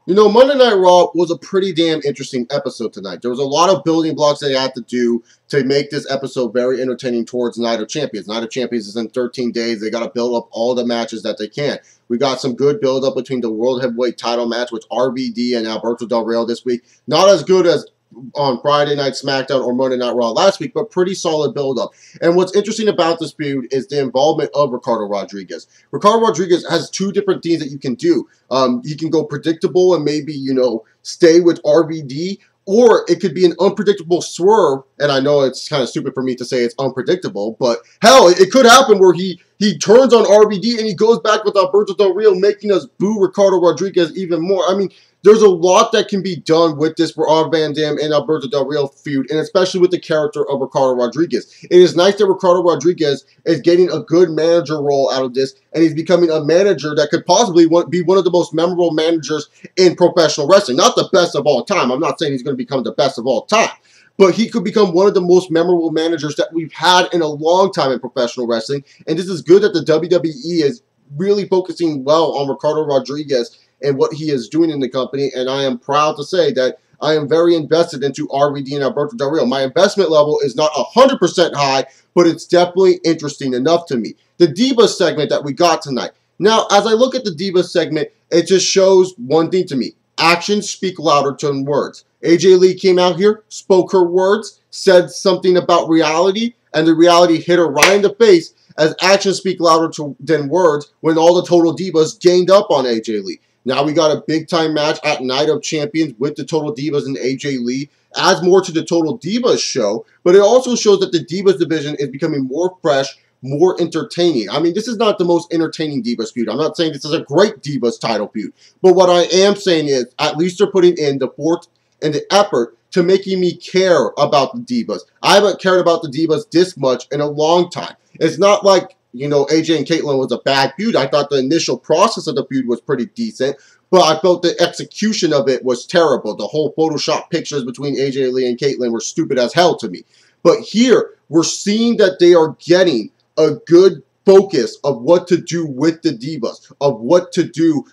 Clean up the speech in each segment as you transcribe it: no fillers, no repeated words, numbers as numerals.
You know, Monday Night Raw was a pretty damn interesting episode tonight. There was a lot of building blocks they had to do to make this episode very entertaining towards Night of Champions. Night of Champions is in 13 days. They got to build up all the matches that they can. We got some good build-up between the World Heavyweight title match with RVD and Alberto Del Rio this week. Not as good as on Friday Night SmackDown or Monday Night Raw last week, but pretty solid build-up. And what's interesting about this feud is the involvement of Ricardo Rodriguez. Ricardo Rodriguez has two different things that you can do. You can go predictable and maybe, you know, stay with RVD, or it could be an unpredictable swerve, and I know it's kind of stupid for me to say it's unpredictable, but hell, it could happen where he turns on RVD and he goes back with Alberto Del Rio, making us boo Ricardo Rodriguez even more. I mean, there's a lot that can be done with this Rob Van Dam and Alberto Del Rio feud, and especially with the character of Ricardo Rodriguez. It is nice that Ricardo Rodriguez is getting a good manager role out of this, and he's becoming a manager that could possibly be one of the most memorable managers in professional wrestling. Not the best of all time. I'm not saying he's going to become the best of all time, but he could become one of the most memorable managers that we've had in a long time in professional wrestling, and this is good that the WWE is really focusing well on Ricardo Rodriguez and what he is doing in the company, and I am proud to say that I am very invested into RVD and Alberto Del Rio. My investment level is not 100% high, but it's definitely interesting enough to me. The Divas segment that we got tonight. Now, as I look at the Divas segment, it just shows one thing to me. Actions speak louder than words. AJ Lee came out here, spoke her words, said something about reality, and the reality hit her right in the face as actions speak louder than words when all the Total Divas ganged up on AJ Lee. Now we got a big-time match at Night of Champions with the Total Divas and AJ Lee. Adds more to the Total Divas show, but it also shows that the Divas division is becoming more fresh, more entertaining. I mean, this is not the most entertaining Divas feud. I'm not saying this is a great Divas title feud, but what I am saying is at least they're putting in the effort and the effort to making me care about the Divas. I haven't cared about the Divas this much in a long time. It's not like, you know, AJ and Caitlyn was a bad feud. I thought the initial process of the feud was pretty decent, but I felt the execution of it was terrible. The whole Photoshop pictures between AJ Lee and Caitlyn were stupid as hell to me. But here, we're seeing that they are getting a good focus of what to do with the Divas, of what to do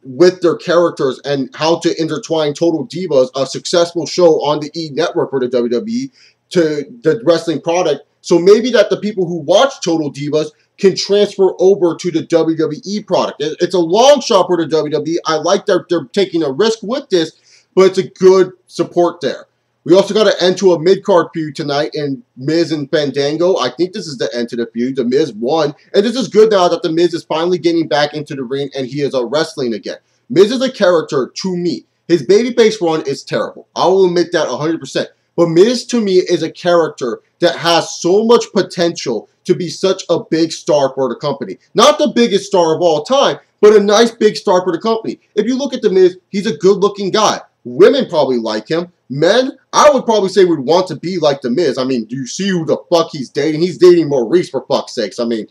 with their characters and how to intertwine Total Divas, a successful show on the E! Network for the WWE, to the wrestling product. So maybe that the people who watch Total Divas can transfer over to the WWE product. It's a long shot for the WWE. I like that they're taking a risk with this, but it's a good support there. We also got an end to a mid-card feud tonight in Miz and Fandango. I think this is the end to the feud. The Miz won. And this is good now that the Miz is finally getting back into the ring and he is wrestling again. Miz is a character to me. His babyface run is terrible. I will admit that 100%. But Miz, to me, is a character that has so much potential to be such a big star for the company. Not the biggest star of all time, but a nice big star for the company. If you look at The Miz, he's a good-looking guy. Women probably like him. Men, I would probably say would want to be like The Miz. I mean, do you see who the fuck he's dating? He's dating Maurice, for fuck's sakes. I mean,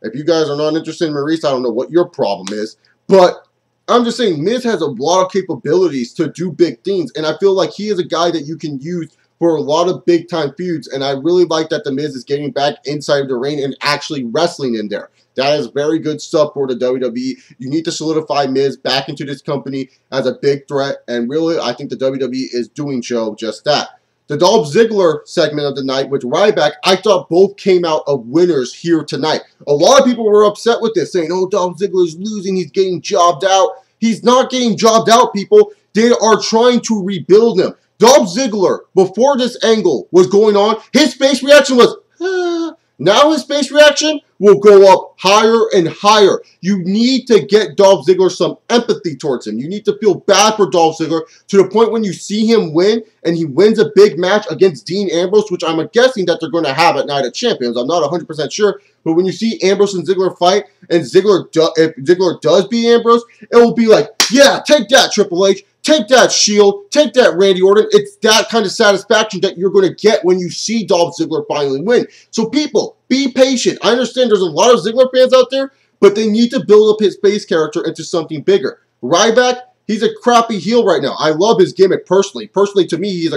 if you guys are not interested in Maurice, I don't know what your problem is. But I'm just saying, Miz has a lot of capabilities to do big things, and I feel like he is a guy that you can use for a lot of big-time feuds, and I really like that The Miz is getting back inside the ring and actually wrestling in there. That is very good stuff for the WWE. You need to solidify Miz back into this company as a big threat, and really, I think the WWE is doing just that. The Dolph Ziggler segment of the night with Ryback, I thought both came out of winners here tonight. A lot of people were upset with this, saying, oh, Dolph Ziggler's losing, he's getting jobbed out. He's not getting jobbed out, people. They are trying to rebuild him. Dolph Ziggler, before this angle was going on, his face reaction was, ah. Now his face reaction will go up higher and higher. You need to get Dolph Ziggler some empathy towards him. You need to feel bad for Dolph Ziggler to the point when you see him win and he wins a big match against Dean Ambrose, which I'm guessing that they're going to have at Night of Champions. I'm not 100% sure. But when you see Ambrose and Ziggler fight, and if Ziggler does beat Ambrose, it will be like, yeah, take that, Triple H. Take that, Shield. Take that, Randy Orton. It's that kind of satisfaction that you're going to get when you see Dolph Ziggler finally win. So people, be patient. I understand there's a lot of Ziggler fans out there, but they need to build up his face character into something bigger. Ryback, he's a crappy heel right now. I love his gimmick personally. Personally to me,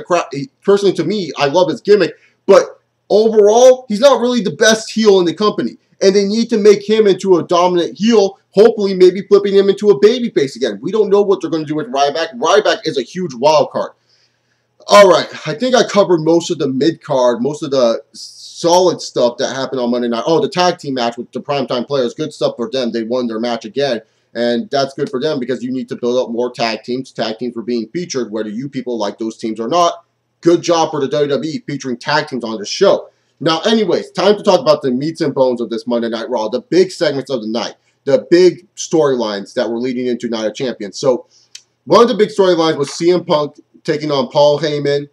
I love his gimmick, but overall, he's not really the best heel in the company. And they need to make him into a dominant heel hopefully maybe flipping him into a babyface again. We don't know what they're going to do with Ryback. Ryback is a huge wild card. All right, I think I covered most of the mid-card, most of the solid stuff that happened on Monday night. Oh, the tag team match with the primetime players, good stuff for them. They won their match again, and that's good for them because you need to build up more tag teams. Tag teams were being featured, whether you people like those teams or not. Good job for the WWE featuring tag teams on the show. Now, anyways, time to talk about the meats and bones of this Monday Night Raw, the big segments of the night, the big storylines that were leading into Night of Champions. So, one of the big storylines was CM Punk taking on Paul Heyman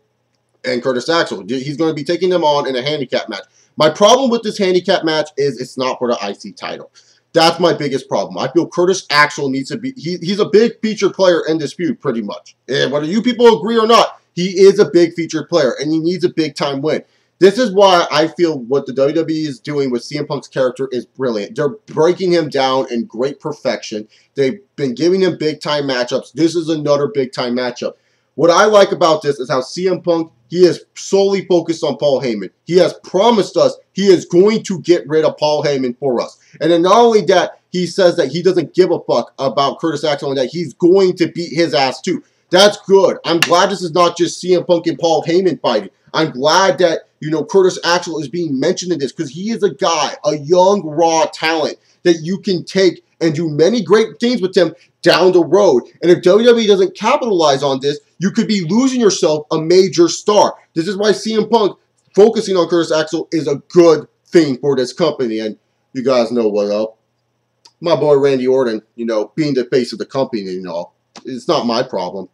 and Curtis Axel. He's going to be taking them on in a handicap match. My problem with this handicap match is it's not for the IC title. That's my biggest problem. I feel Curtis Axel needs to be... He's a big featured player in this feud, pretty much. And whether you people agree or not, he is a big featured player, and he needs a big-time win. This is why I feel what the WWE is doing with CM Punk's character is brilliant. They're breaking him down in great perfection. They've been giving him big-time matchups. This is another big-time matchup. What I like about this is how CM Punk, he is solely focused on Paul Heyman. He has promised us he is going to get rid of Paul Heyman for us. And then not only that, he says that he doesn't give a fuck about Curtis Axel and that he's going to beat his ass too. That's good. I'm glad this is not just CM Punk and Paul Heyman fighting. I'm glad that, you know, Curtis Axel is being mentioned in this because he is a guy, a young, raw talent that you can take and do many great things with him down the road. And if WWE doesn't capitalize on this, you could be losing yourself a major star. This is why CM Punk focusing on Curtis Axel is a good thing for this company. And you guys know what up. My boy Randy Orton, you know, being the face of the company, you know, it's not my problem.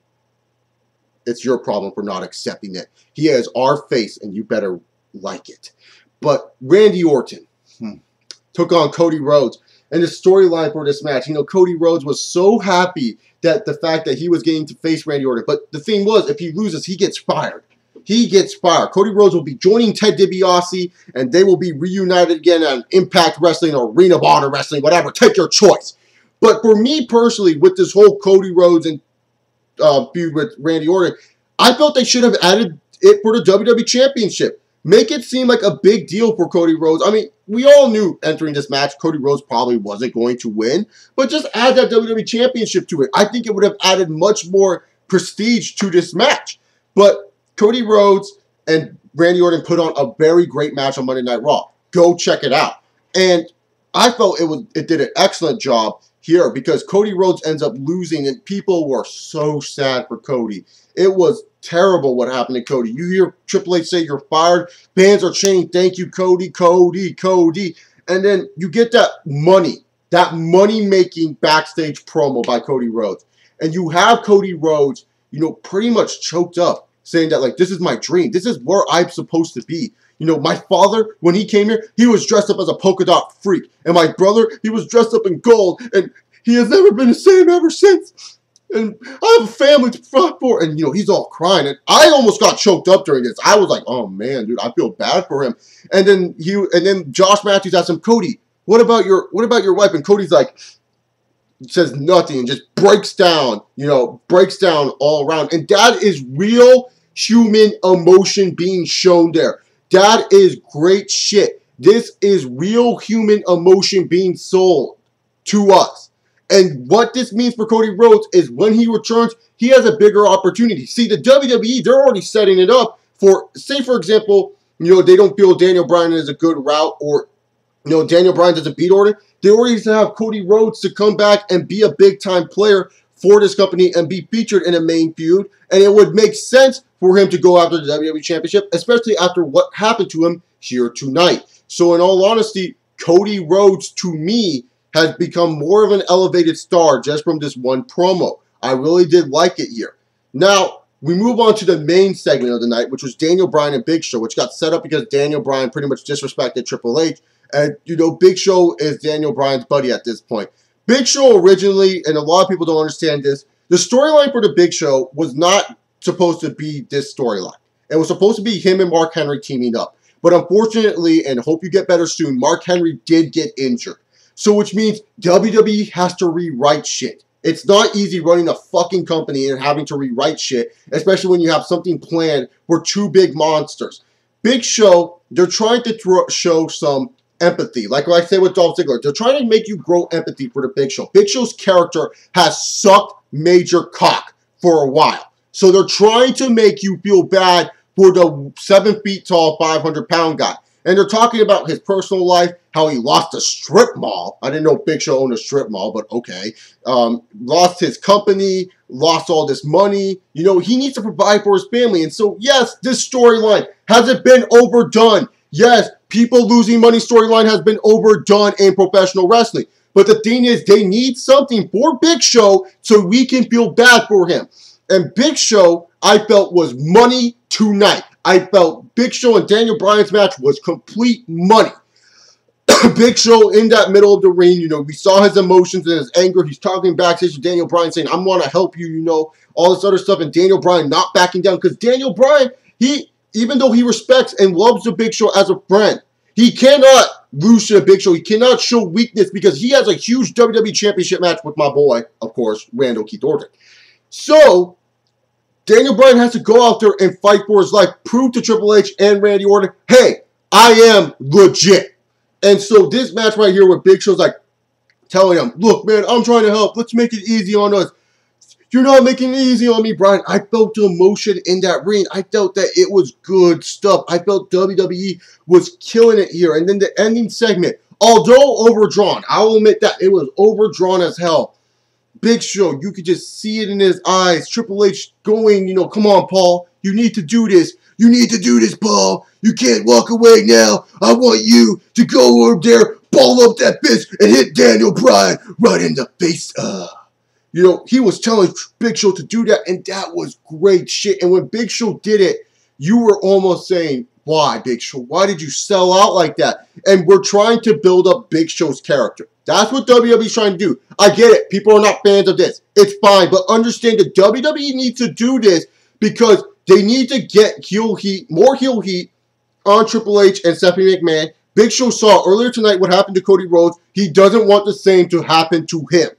It's your problem for not accepting it. He is our face, and you better like it. But Randy Orton took on Cody Rhodes. And the storyline for this match, you know, Cody Rhodes was so happy that the fact that he was getting to face Randy Orton. But the thing was, if he loses, he gets fired. He gets fired. Cody Rhodes will be joining Ted DiBiase, and they will be reunited again on Impact Wrestling or Ring of Honor Wrestling, whatever. Take your choice. But for me personally, with this whole Cody Rhodes and feud with Randy Orton, I felt they should have added it for the WWE Championship. Make it seem like a big deal for Cody Rhodes. I mean, we all knew entering this match, Cody Rhodes probably wasn't going to win, but just add that WWE Championship to it. I think it would have added much more prestige to this match. But Cody Rhodes and Randy Orton put on a very great match on Monday Night Raw. Go check it out. And I felt it did an excellent job here because Cody Rhodes ends up losing, and people were so sad for Cody. It was terrible what happened to Cody. You hear Triple H say you're fired. Fans are chanting, thank you, Cody, Cody, Cody. And then you get that money-making backstage promo by Cody Rhodes. And you have Cody Rhodes, you know, pretty much choked up, saying that, like, this is my dream. This is where I'm supposed to be. You know, my father, when he came here, he was dressed up as a polka dot freak. And my brother, he was dressed up in gold. And he has never been the same ever since. And I have a family to provide for. And, you know, he's all crying. And I almost got choked up during this. I was like, oh, man, dude, I feel bad for him. And then Josh Matthews asked him, Cody, what about your wife? And Cody's like, says nothing and just breaks down, you know, breaks down all around. And that is real human emotion being shown there. That is great shit. This is real human emotion being sold to us. And what this means for Cody Rhodes is when he returns, he has a bigger opportunity. See, the WWE, they're already setting it up for, say, for example, you know, they don't feel Daniel Bryan is a good route or, you know, Daniel Bryan doesn't beat Orton. They already have Cody Rhodes to come back and be a big-time player for this company and be featured in a main feud. And it would make sense for him to go after the WWE Championship, especially after what happened to him here tonight. So in all honesty, Cody Rhodes, to me, has become more of an elevated star just from this one promo. I really did like it here. Now, we move on to the main segment of the night, which was Daniel Bryan and Big Show, which got set up because Daniel Bryan pretty much disrespected Triple H. And, you know, Big Show is Daniel Bryan's buddy at this point. Big Show originally, and a lot of people don't understand this, the storyline for the Big Show was not supposed to be this storyline. It was supposed to be him and Mark Henry teaming up. But unfortunately, and hope you get better soon, Mark Henry did get injured. So which means WWE has to rewrite shit. It's not easy running a fucking company and having to rewrite shit, especially when you have something planned for two big monsters. Big Show, they're trying to show some empathy. Like I say with Dolph Ziggler, they're trying to make you grow empathy for the Big Show. Big Show's character has sucked major cock for a while. So they're trying to make you feel bad for the 7 feet tall, 500-pound guy. And they're talking about his personal life, how he lost a strip mall. I didn't know Big Show owned a strip mall, but okay. Lost his company, lost all this money. You know, he needs to provide for his family. And so, yes, this storyline, has it been overdone? Yes, people losing money storyline has been overdone in professional wrestling. But the thing is, they need something for Big Show so we can feel bad for him. And Big Show, I felt, was money tonight. I felt Big Show and Daniel Bryan's match was complete money. Big Show in that middle of the ring, you know, we saw his emotions and his anger. He's talking backstage to Daniel Bryan saying, I want to help you, you know, all this other stuff. And Daniel Bryan not backing down because Daniel Bryan, even though he respects and loves the Big Show as a friend, he cannot lose to the Big Show. He cannot show weakness because he has a huge WWE Championship match with my boy, of course, Randall Keith Orton. So, Daniel Bryan has to go out there and fight for his life, prove to Triple H and Randy Orton, hey, I am legit. And so this match right here where Big Show's like telling him, look, man, I'm trying to help. Let's make it easy on us. You're not making it easy on me, Bryan. I felt the emotion in that ring. I felt that it was good stuff. I felt WWE was killing it here. And then the ending segment, although overdrawn, I'll admit that it was overdrawn as hell. Big Show, you could just see it in his eyes. Triple H going, you know, come on, Paul. You need to do this. You need to do this, Paul. You can't walk away now. I want you to go over there, ball up that fist, and hit Daniel Bryan right in the face. You know, he was telling Big Show to do that, and that was great shit. And when Big Show did it, you were almost saying, why, Big Show? Why did you sell out like that? And we're trying to build up Big Show's character. That's what WWE's trying to do. I get it. People are not fans of this. It's fine. But understand that WWE needs to do this because they need to get heel heat, more heel heat on Triple H and Stephanie McMahon. Big Show saw earlier tonight what happened to Cody Rhodes. He doesn't want the same to happen to him.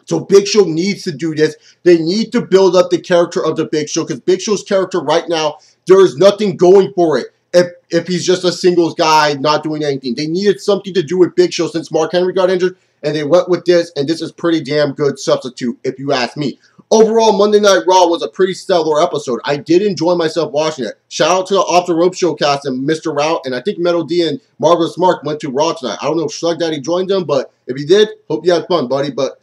So Big Show needs to do this. They need to build up the character of the Big Show because Big Show's character right now, there is nothing going for it. If he's just a singles guy not doing anything. They needed something to do with Big Show since Mark Henry got injured, and they went with this, and this is pretty damn good substitute, if you ask me. Overall, Monday Night Raw was a pretty stellar episode. I did enjoy myself watching it. Shout out to the Off the Rope Showcast and Mr. Route, and I think Metal D and Marvelous Mark went to Raw tonight. I don't know if Slug Daddy joined them, but if he did, hope you had fun, buddy. But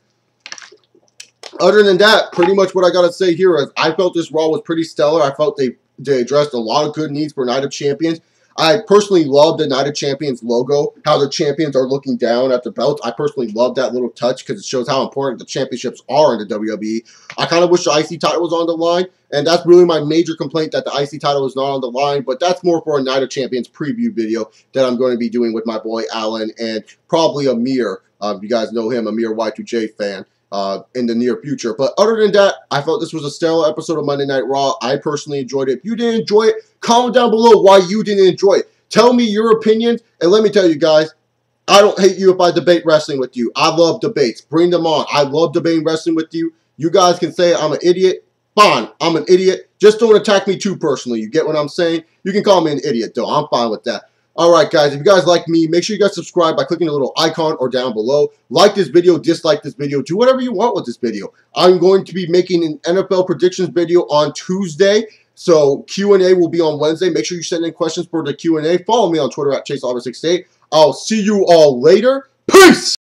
other than that, pretty much what I got to say here is I felt this Raw was pretty stellar. I felt they addressed a lot of good needs for Night of Champions. I personally love the Night of Champions logo, how the champions are looking down at the belts. I personally love that little touch because it shows how important the championships are in the WWE. I kind of wish the IC title was on the line, and that's really my major complaint, that the IC title is not on the line, but that's more for a Night of Champions preview video that I'm going to be doing with my boy Alan and probably Amir. You guys know him, Amir Y2J fan. In the near future. But other than that, I felt this was a stellar episode of Monday Night Raw. I personally enjoyed it. If you didn't enjoy it, comment down below why you didn't enjoy it. Tell me your opinions, and let me tell you guys, I don't hate you if I debate wrestling with you. I love debates. Bring them on. I love debating wrestling with you. You guys can say I'm an idiot. Fine, I'm an idiot. Just don't attack me too personally. You get what I'm saying? You can call me an idiot, though. I'm fine with that. Alright guys, if you guys like me, make sure you guys subscribe by clicking the little icon or down below. Like this video, dislike this video, do whatever you want with this video. I'm going to be making an NFL predictions video on Tuesday, so Q&A will be on Wednesday. Make sure you send in questions for the Q&A. Follow me on Twitter at ChaseOlver68. I'll see you all later. Peace!